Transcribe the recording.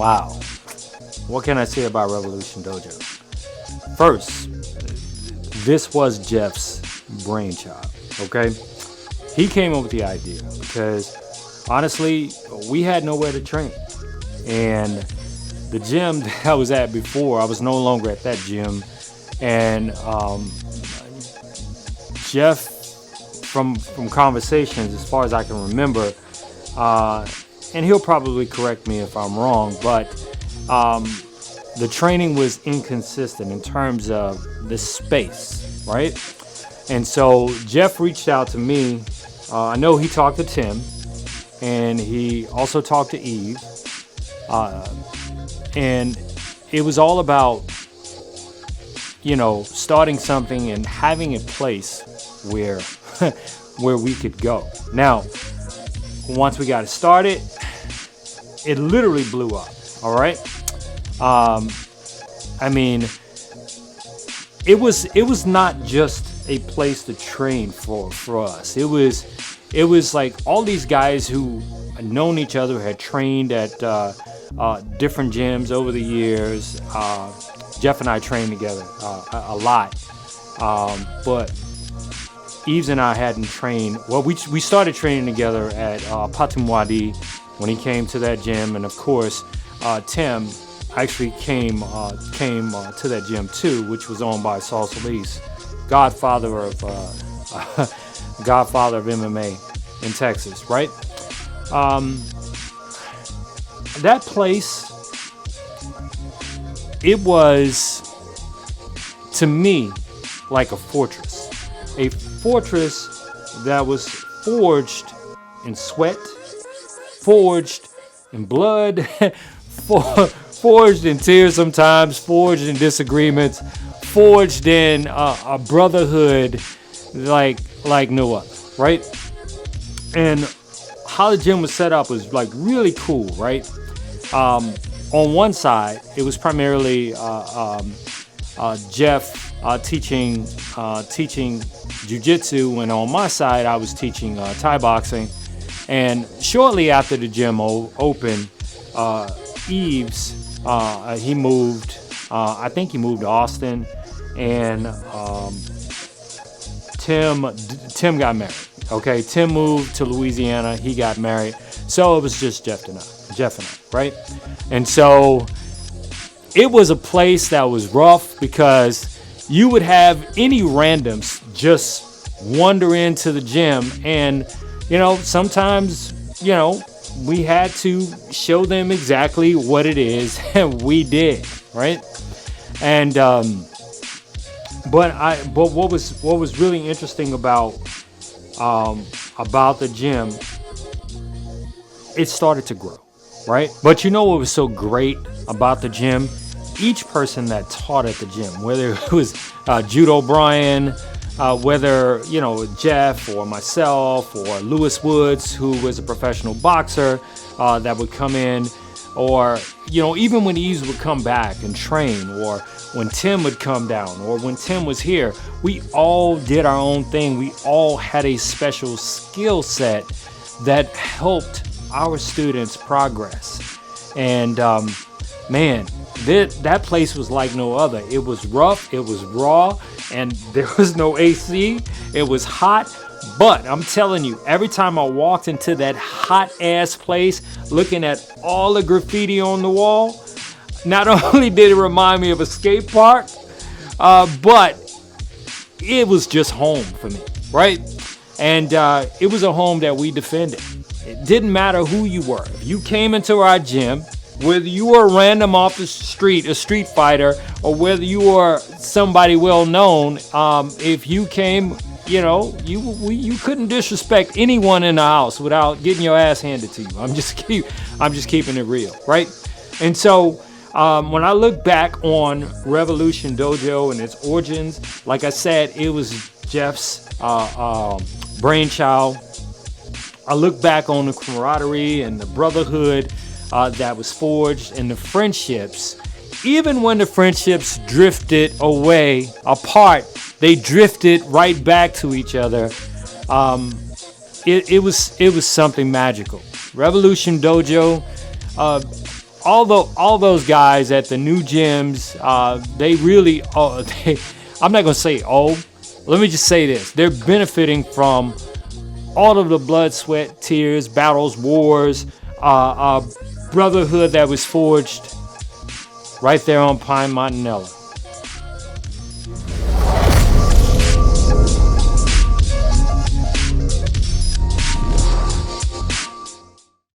Wow. What can I say about Revolution Dojo? First, this was Jeff's brainchild, okay? He came up with the idea because, honestly, we had nowhere to train. And the gym that I was at before, I was no longer at that gym. And Jeff, from conversations, as far as I can remember, and he'll probably correct me if I'm wrong, but the training was inconsistent in terms of the space, right? And so Jeff reached out to me. I know he talked to Tim, and he also talked to Eve, and it was all about, starting something and having a place where where we could go. Now, once we got it started, it literally blew up. All right. I mean, it was not just a place to train for us. It was like all these guys who had known each other, had trained at different gyms over the years. Jeff and I trained together a lot, but Eves and I hadn't trained. Well, we started training together at Patumwadi when he came to that gym, and of course, Tim actually came to that gym too, which was owned by Saul Solis, godfather of MMA in Texas, right? That place, it was to me like a fortress that was forged in sweat, forged in blood, forged in tears sometimes, forged in disagreements, forged in a brotherhood like no other, right? And how the gym was set up was like really cool, right? On one side, it was primarily Jeff teaching jiu-jitsu, and on my side, I was teaching Thai boxing. And shortly after the gym opened, Eves, he moved. I think he moved to Austin, and Tim got married. Okay, Tim moved to Louisiana. He got married, so it was just Jeff and I, right? And so it was a place that was rough because you would have any randoms just wander into the gym, and sometimes we had to show them exactly what it is, and we did, right? And but what was really interesting about the gym, it started to grow, right? But what was so great about the gym? Each person that taught at the gym, whether it was Judo Brian, whether Jeff or myself or Lewis Woods, who was a professional boxer that would come in, or even when Eves would come back and train, or when Tim would come down, or when Tim was here, we all did our own thing. We all had a special skill set that helped our students progress. And man, that place was like no other. It was rough, it was raw, and there was no AC. It was hot, but I'm telling you, every time I walked into that hot ass place, looking at all the graffiti on the wall, not only did it remind me of a skate park, but it was just home for me, right? And it was a home that we defended. It didn't matter who you were. If you came into our gym, whether you were random off the street, a street fighter, or whether you were somebody well known, if you came, you couldn't disrespect anyone in the house without getting your ass handed to you. I'm just keeping it real, right? And so when I look back on Revolution Dojo and its origins, like I said, it was Jeff's brainchild. I look back on the camaraderie and the brotherhood that was forged, and the friendships. Even when the friendships drifted away, apart, they drifted right back to each other. It was something magical. Revolution Dojo, all those guys at the new gyms, they really, I'm not gonna say let me just say this: they're benefiting from all of the blood, sweat, tears, battles, wars, brotherhood that was forged right there on Pine Mountain.